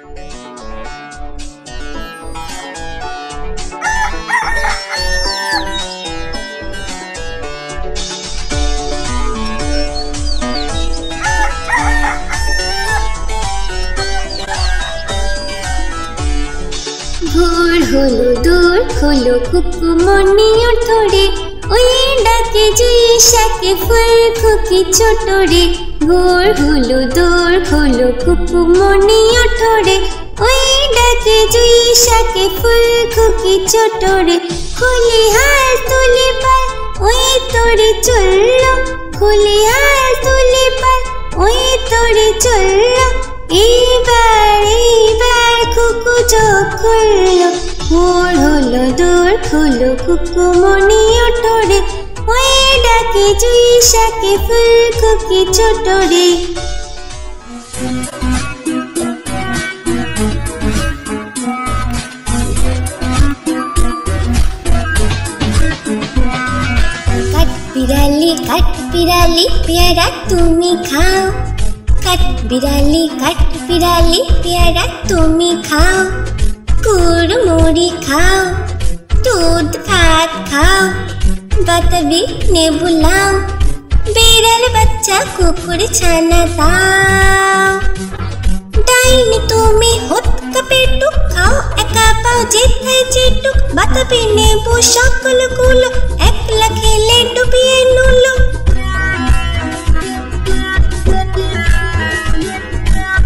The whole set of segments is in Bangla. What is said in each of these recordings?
ভোর হলো দূর হলো কুকুমনি ওঠরে, ওই ডাকে জুই শাকে ফুল খুকি ছোট রে। ভোর হলো দূর হলো কুকুমনি ওঠরে, ওই ডাকে জুই শাকে ফুল খুকি ছোট রে। খুলি হাল তুলে পাল ওই তোরে চললো, খুলি হাল তুলে পাল ওই তোরে চললো। এইবার কুকু চোখ খুললো, ভোর হলো দূর হলো কুকুমনি ওঠরে, ওই ডাকে জুই শাকে ফুল খুকি ছোট রে। কাঠ বিড়ালি পেয়ারা তুমি খাও, কাঠ বিড়ালি পেয়ারা তুমি খাও। কুড়মুড়ি খাও, দুধ ভাত খাও, বাতাবি নেবু লাও, বিড়াল বাচ্চা কুকুর ছানা দাও। ডাইনি তুমি হুৎকা পেটুক খাও, একা পাও যেথায় যেটুক, বাতাবি নেবু সকলগুলো একলা খেলে ডুবিয়ে নুলো।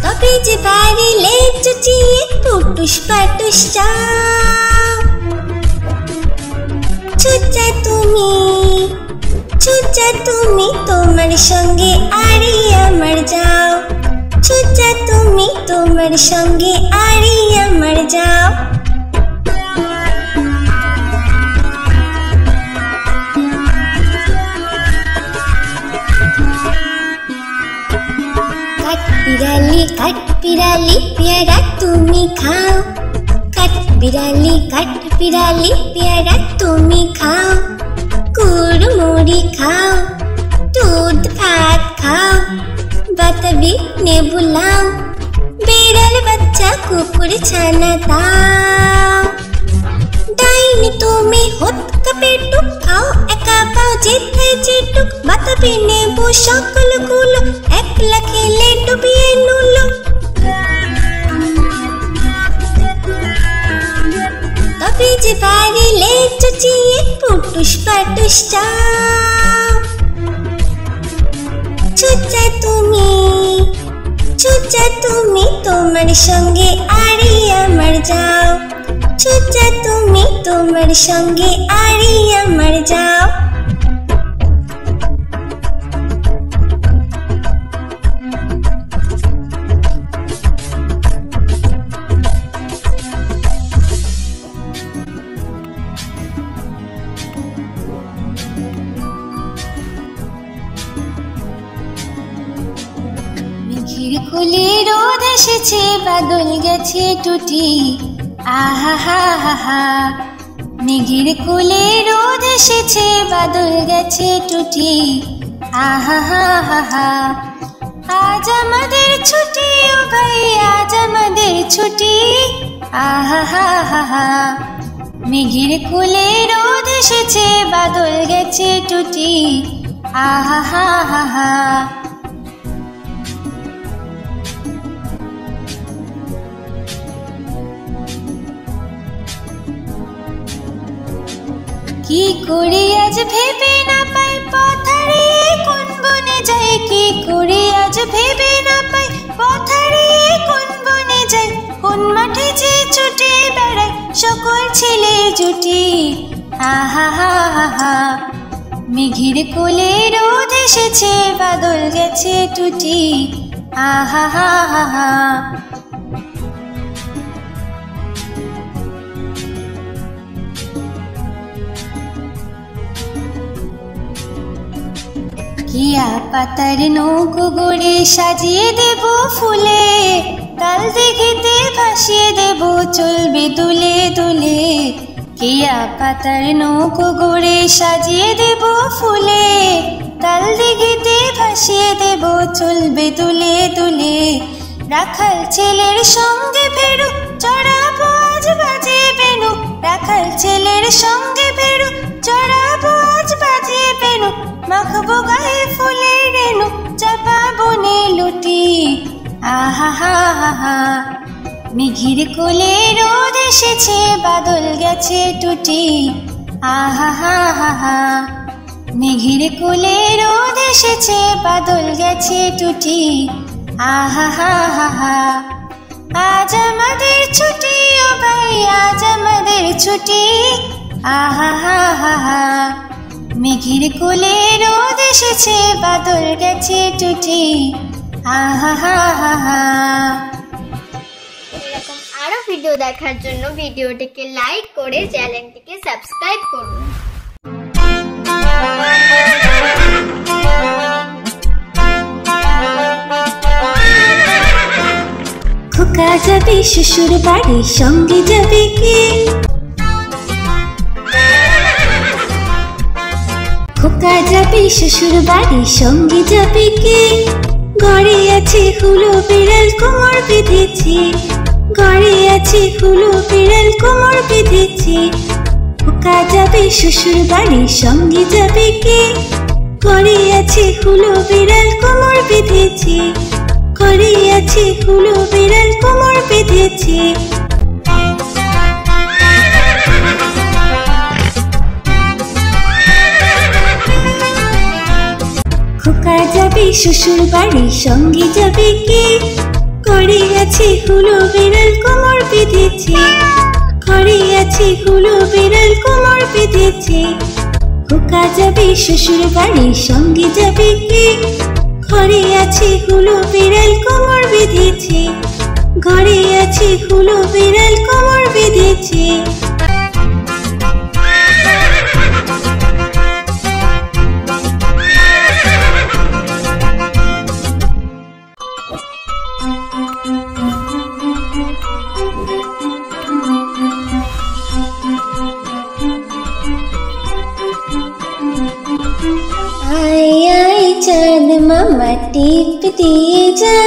তবে যে বাড়িলে চুচিয়ে পুটুস পাটুস চাও। ছুচা তুমি তোমার সঙ্গে আরি আমার যাও, ছুচা তুমি তোমার সঙ্গে আরি আমার যাও। কাঠ বিড়ালি পেয়ারা তুমি খাও, কাঠ বিড়ালি পেয়ারা তুমি খাও। কুড়মুড়ি খাও, দুধ ভাত খাও, বাতাবি নেবু লাও, বিড়াল বাচ্চা কুকুর ছানা দাও। ডাইনি তুমি হুৎকা পেটুক খাও, একা পাও যেথায় যেটুক, বাতাবি নেবু সকলগুলো একলা খেলে ডুবিয়ে নুলো। তবে যে বাড়িলে চুচিয়ে পুটুস পাটুস চাও। ছুচা তুমি তোমার সঙ্গে আরি আমার যাও, ছুচা তুমি তোমার সঙ্গে আরি আমার যাও। মেঘের কোলে রোদ এসেছে, বাদল গেছে টুটি, আহা হা হা হা। মেঘের কোলে রোদ এসেছে, বাদল গেছে টুটি, আহা হা হা হা। আজ আমাদের ছুটি ও ভাই, আজ আমাদের ছুটি, আহা হা হা হা। মেঘের কোলে রোদ এসেছে, বাদল গেছে টুটি, আহা হা হা হা। কি করে আজ ভেবে না পাই পথ হারিয়ে কোন বনে যাই, কি করে আজ ভেবে না পাই পথ হারিয়ে কোন বনে যাই। কোন মাঠে যে ছুটে বেড়ায় সকল ছেলে জুটি, আহা হা হা হা। মেঘের কোলে রোদ এসেছে, বাদল গেছে টুটি, আহা হা হা হা। কিয়া পাতার নৌকো গড়ে সাজিয়ে দেব ফুলে, কাল দিঘিতে ভাসিয়ে দেব চলবে দুলে দুলে। কিয়া পাতার নৌকো গড়ে সাজিয়ে দেব ফুলে, কাল দিঘিতে ভাসিয়ে দেব চলবে দুলে দুলে। রাখাল ছেলের সঙ্গে ফেরু, চড়াবো আজ বাজিয়ে বেনু। রাখাল ছেলের সঙ্গে ফেরু, চড়াবো আজ বাজিয়ে বেনু। মাখবো গায়ে ফুলের রেণু, চাপাবো নে লুটি। আহা হা হা হা, মেঘের কোলে রোদ এসেছে, বাদল গেছে টুটি। আহা হা হা হা, মেঘের কোলে রোদ এসেছে, বাদল গেছে টুটি। আহা হা হা হা, আজ আমাদের ছুটি ও ভাই, আজ আমাদের ছুটি। আহা হা হা হা, মেঘের কোলে রোদ এসেছে, বাদল গেছে টুটি। আহা হা হা হা। এরকম আরো ভিডিও দেখার জন্য ভিডিওটিকে লাইক করে চ্যানেলটিকে সাবস্ক্রাইব করুন। খোকা যাবে শ্বশুর বাড়ি, সঙ্গে যাবে কে? খোকা যাবে শ্বশুর বাড়ি, সঙ্গে যাবে কে? ঘরে আছে হুলো বিড়াল, কোমর বেঁধেছে। ঘরে আছে হুলো বিড়াল, কোমর বেঁধেছে। খোকা যাবে শ্বশুর বাড়ি, সঙ্গে যাবে কে? ঘরে আছে হুলো বিড়াল, কোমর বেঁধেছে। ঘরে আছে হুলো বিড়াল, কোমর বেঁধেছে। খোকা যাবে শ্বশুর বাড়ি, সঙ্গে যাবে কে? ঘরে আছে হুলো বিড়াল, কোমর বেঁধেছে। ঘরে আছে হুলো বিড়াল, কোমর বেঁধেছে। খোকা যাবে শ্বশুর বাড়ি, সঙ্গে যাবে কে? ঘরে আছে হুলো বিড়াল, কোমর বেঁধেছে। ঘরে আছে হুলো বিড়াল, কোমর বেঁধেছে। चाँद मामा टीप दिए जा।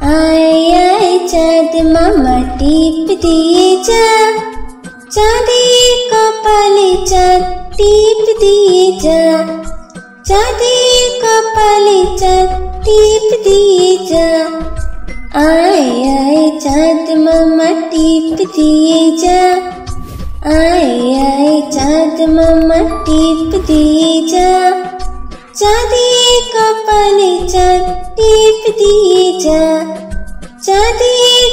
आए आए चाँद मामा टीप दिए जा। चाँदी कपाले चाँद टीप दिए जा। चाँदी कपाले चाँद टीप दिए जा। आए आए चाँद मामा टीप दिए जा। आए आए चाँद मामा टीप दिए जा। चाँदी कपाले चाँद टीप दिए जा। चाँदी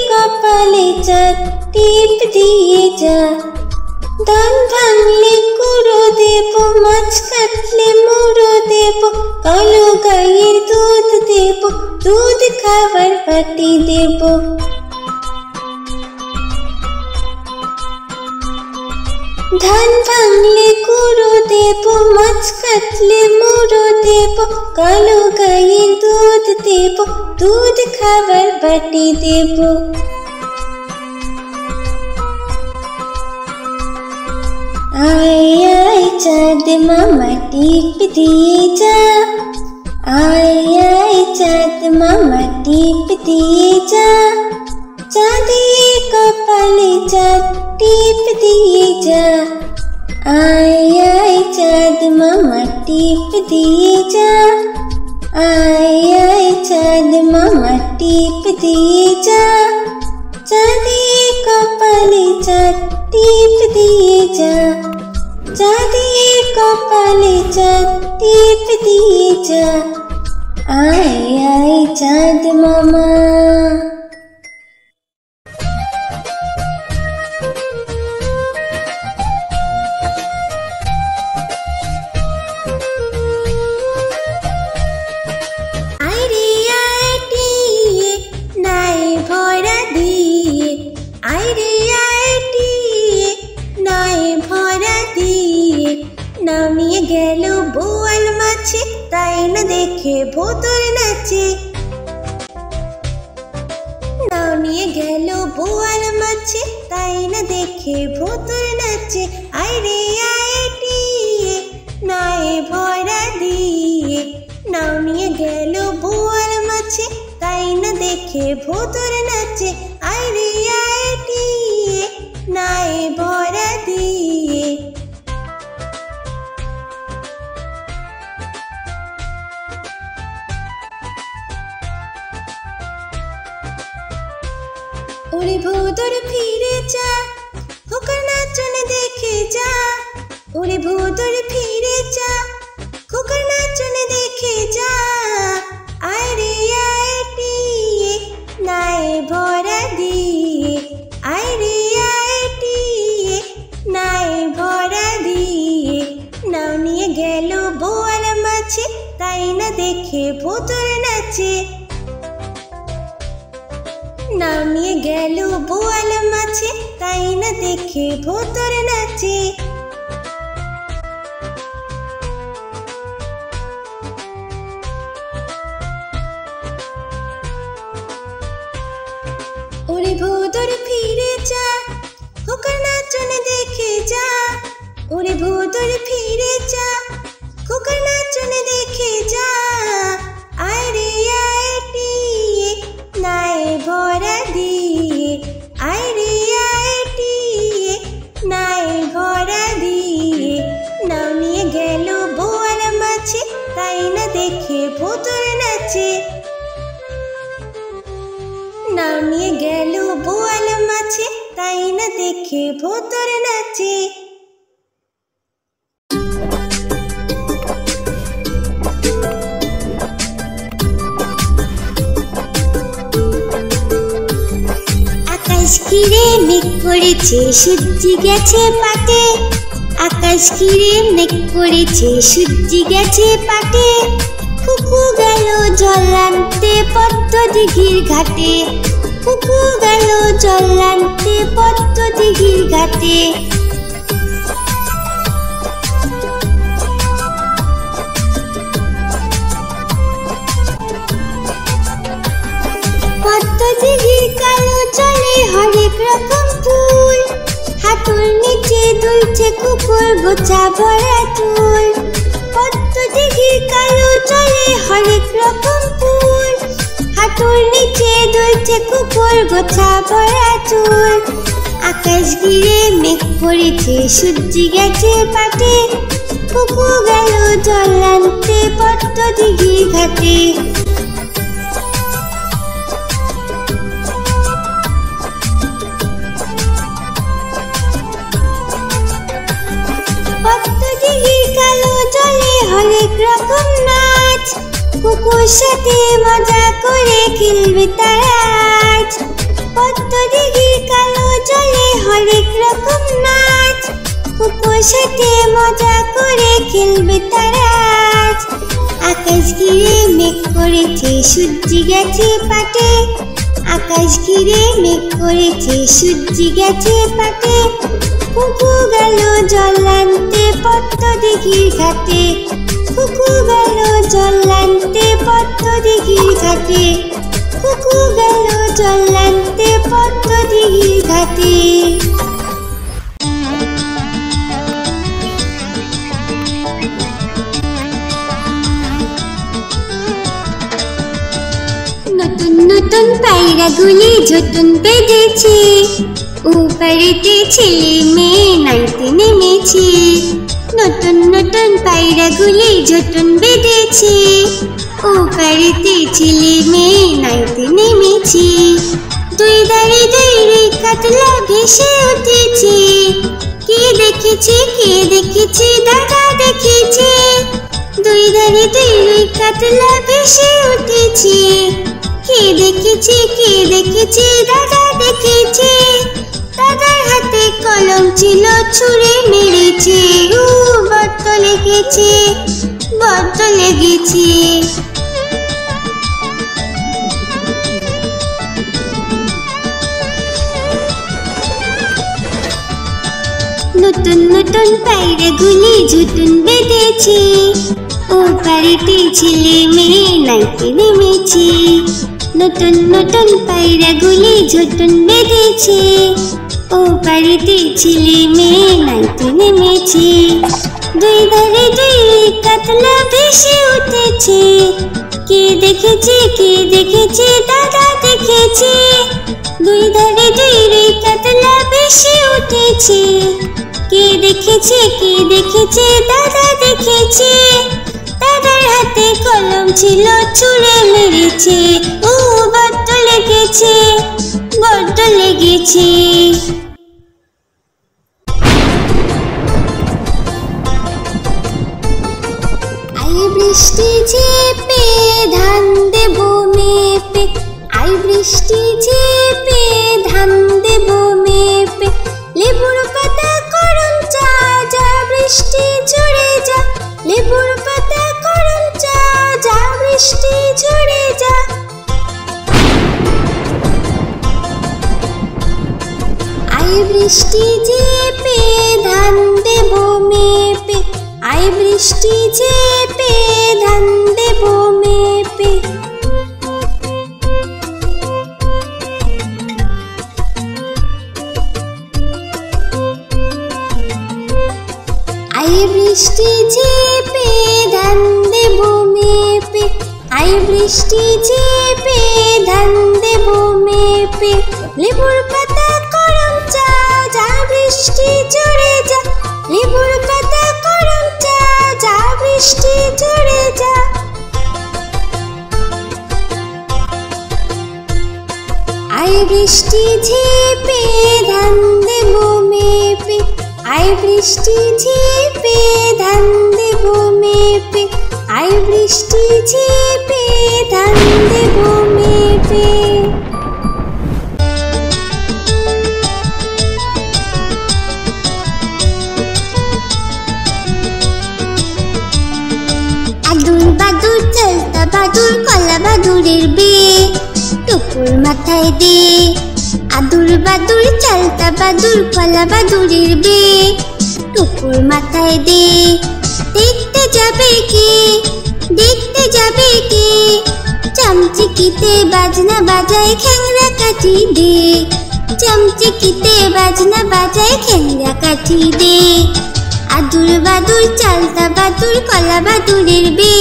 कपाले चाँद टीप दिए जा। धान भांगले कुड़ो देबो, माछ काटले मुड़ो देबो। कालो गायेर दूध देबो, दूध खाবার बाटी देबो। धान भांगले कुड़ो देबो, माछ काटले मुड़ो देबो। कालो गायेर दूध देबो, दूध खाবার बाटी देबो। आए आए चाँद मामा टीप दिए जा। आए आए चाँद मामा टीप दिए जा। चाँदी कपाले चाँद टीप दिए जा। आए आए चाँद मामा टीप दिए जा। आए आए चाँद मामा टीप दिए जा। चाँदी कपाले चाँद टीप दिए जा। चाँदी कपाले चाँद टीप दिए जा। आए आए चाँद मामा। নামিয়ে গেল বোয়াল মাছে, তাই না দেখে ভোতর নাচে। নামিয়ে গেল বোয়াল মাছে, তাই না দেখে ভোতর নাচে। আইরে আইটিয়ে নয় ভরা দিয়ে। নামিয়ে গেল বোয়াল মাছে, তাই না দেখে ভোতর নাচে আইরে আইটিয়ে নাই ভরা দিয়ে। ওরে ভোতর ফিরে যা খোকার নাচন দেখে যা। ওরে ভোতর ফিরে যা খোকার নাচন দেখে যা। আইরে আইটিয়ে নাই ভরা দিয়ে। আইরে আইটিয়ে নাই ভরা দিয়ে। নাও নিয়ে গেল বোয়াল মাছে তাই না দেখে ভোতর নাচে। নাও নিয়ে গেল বোয়াল মাছে তাই না দেখে ভোতর নাচে। ওরে ভোতর ফিরে যা খোকার নাচন দেখে যা। ওরে ভোতর ফিরে যা খোকার নাচন দেখে যা। আইরে আইটিয়ে নাই ভরা দিয়ে। আইরে আইটিয়ে নাই ভরা দিয়ে। নাও নিয়ে গেল বোয়াল মাছে তাই না দেখে ভোতর নাচে। নাও নিয়ে গেল বোয়াল মাছে তাই না দেখে ভোতর নাচে। আকাশ ঘিরে মেঘ করেছে সূর্যি গেছে পাটে। আকাশ ঘিরে মেঘ করেছে সূর্যি গেছে পাটে। কুকু গেল জল আনতে পদ্ম দিঘির ঘাটে। কুকু গেল জল আনতে পদ্ম দিঘির ঘাটে। পদ্ম দিঘির কালো জলে হরেক রকম ফুল। হাঁটুর নিচে দুলছে কুকুর গোছা ভরা চুল। পদ্ম দিঘির কালো জলে হরেক রকম ফুল। হাঁটুর নিচে দুলছে কুকুর গোছা ভরা চুল। আকাশ ঘিরে মেঘ পড়েছে সূর্যি গেছে পাটে। কুকু গেল জল আনতে পদ্ম দিঘির ঘাটে। পদ্ম দিঘির কালো জলে হরেক রকম নাচ। কুকুর সাথে মজা করে খেলবে তারা আজ। পদ্ম দিঘির কালো জলে হরেক রকম নাচ। কুকুর সাথে মজা করে খেলবে তারা আজ। আকাশ ঘিরে মেঘ করেছে সূর্যি গেছে পাটে। আকাশ ঘিরে মেঘ করেছে সূর্যি গেছে পাটে। কুকু গেল জল আনতে পদ্ম দিঘির ঘাটে। কুকু গেল জল আনতে পদ্ম দিঘির ঘাটে। কুকু গেল জল আনতে পদ্ম দিঘির ঘাটে। নতুন নতুন পায়রাগুলি ঝুটুন বেঁধেছে। ওপারেতে ছেলে মেয়ে নাইতে নেমেছে। নতুন নতুন পায়রাগুলি ঝুটুন বেঁধেছে। ওপারেতে ছেলে মেয়ে নাইতে নেমেছে। দুই ধারে দুই কাতলা ভেসে উঠেছে। কে দেখেছে কে দেখেছে দাদা দেখেছে। দুই ধারে দুই কাতলা ভেসে উঠেছে। কে দেখেছে কে দেখেছে দাদা দেখেছে। দাদার হাতে কলম ছিল ছুঁড়ে মেরেছে। বড্ড লেগেছে বড্ড লেগেছে। নতুন নতুন পায়রাগুলি ঝুটুন বেঁধেছে। ও বাড়িতে ছেলে মেয়ে নাইতে নেমেছে। নতুন নতুন পায়রাগুলি ঝুটুন বেঁধেছে। ও বাড়িতে ছেলে মেয়ে নাইতে নেমেছে। দুই ধারে দুই কাতলা ভেসে উঠেছে। কে দেখেছে দাদা দেখেছে। দুই ধারে দুই কাতলা ভেসে উঠেছে। কে দেখেছে দাদা দেখেছে। দাদার হাতে কলম ছিল ছুঁড়ে মেরেছে। ও বড্ড লেগেছে, বড্ড লেগেছে। আই বৃষ্টি ঝেপে ধান দেব মেপে। আই বৃষ্টি ঝেপে ধান দেব মেপে। লেবুর পাতা করম চা, যা বৃষ্টি ঝরে যা। লেবুর পাতা করম চা, যা বৃষ্টি ঝরে যা। আই বৃষ্টি ঝেপে ধান দেব মেপে। আই বৃষ্টি ঝেপে ধান দেব মেপে। আই বৃষ্টি ঝেপে ধান দেব মেপে। আই বৃষ্টি ঝেপে ধান দেব মেপে। লেবুর পাতা করম চা, যা বৃষ্টি ঝরে যা। লেবুর পাতা করম চা, যা বৃষ্টি ঝরে যা। আই বৃষ্টি ঝেপে ধান দেব মেপে। আই বৃষ্টি ঝেপে ধান দেব মেপে। আই বৃষ্টি ঝেপে ধান দেব মেপে। আদুর বাদুর চলতা বাদুর কলা বাদুরের বে। টুকুর মাথায় দে। আদুর বাদুর চলতা বাদুর কলা বাদুরের বে। টুকুর মাথায় দে। দেখতে যাবে কে, দেখতে যাবে কে। চামচিকিতে বাজনা বাজায় খ্যাংরা কাঠি দে। চামচিকিতে বাজনা বাজায় খ্যাংরা কাঠি দে। আদুর বাদুর চালতা বাদুর কলা বাদুরের বে।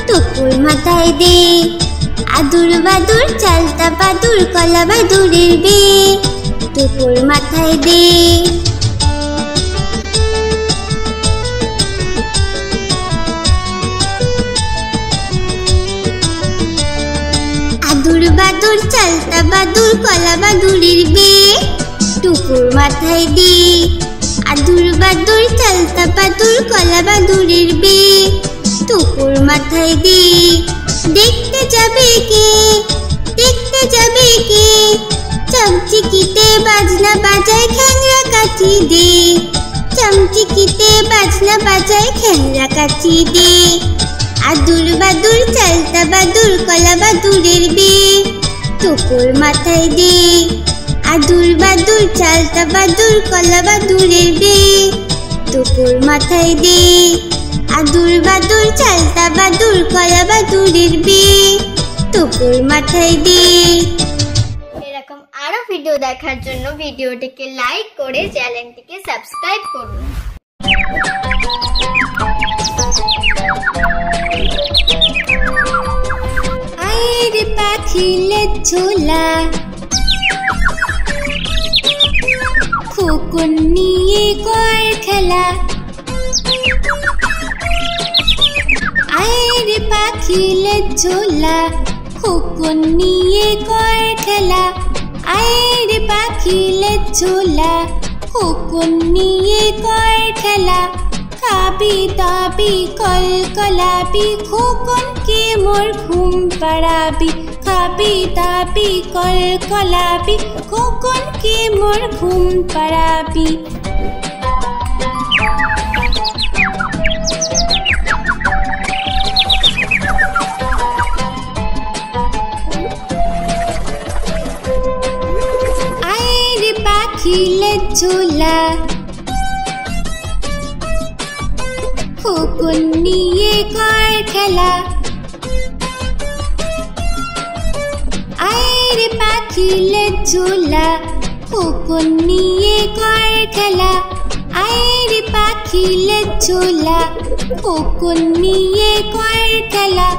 টুকুর মাথায় দে। আদুর বাদুর চালতা বাদুর কলা বাদুরের বে। টুকুর মাথায় দে। আদুর বাদুর চালতা বাদুর কলা বাদুরের বে। টুকুর মাথায় দে। আদুর বাদুর চালতা বাদুর কলা বাদুরের বে। টুকুর মাথায় দে। দেখতে যাবে কে, দেখতে যাবে কে। চামচিকিতে বাজনা বাজায় খ্যাংরা কাঠি দে। চামচিকিতে বাজনা বাজায় খ্যাংরা কাঠি দে। আদুর বাদুর চালতা বাদুর কলা বাদুরের বে। টুকুর মাথায় দে। আদুর বাদুর চালতা বাদুর কলা বাদুরের বে। টুকুর মাথায় দে। আদুর বাদুর চালতা বাদুর কলা বাদুরের বে। টুকুর মাথায় দে। এরকম আরো ভিডিও দেখার জন্য ভিডিওটিকে লাইক করে চ্যানেলটিকে সাবস্ক্রাইব করুন। আয়ের পাখিলে ঝোলা, খোকন নিয়ে কর খেলা। আয়ের পাখিলে ঝোলা, খোকন নিয়ে কর খেলা। আয়ের পাখিলে ঝোলা, খোকন নিয়ে কর খেলা। খাবি দাবি কলকলাবি, খোকনকে মোর ঘুম পাড়াবি। খাবি দাবি কলকলাবি, খোকনকে মোর ঘুম পাড়াবি। আয়ের পাখিলে ঝোলা, খোকন নিয়ে কর খেলা। আয়ের পাখিলে ঝোলা, খোকন নিয়ে কর খেলা। আয়ের পাখি আখিলের ঝোলা, খোকন নিয়ে কর খেলা,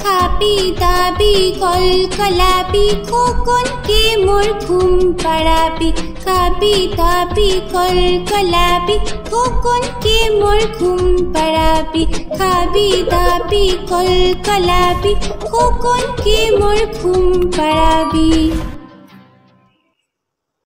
খাবি দাবি কলকলাবি, খোকনকে মোর ঘুম পাড়াবি, খাবি দাবি কলকলাবি, খোকনকে মোর ঘুম পাড়াবি, খাবি দাবি কলকলাবি, খোকনকে মোর ঘুম পাড়াবি।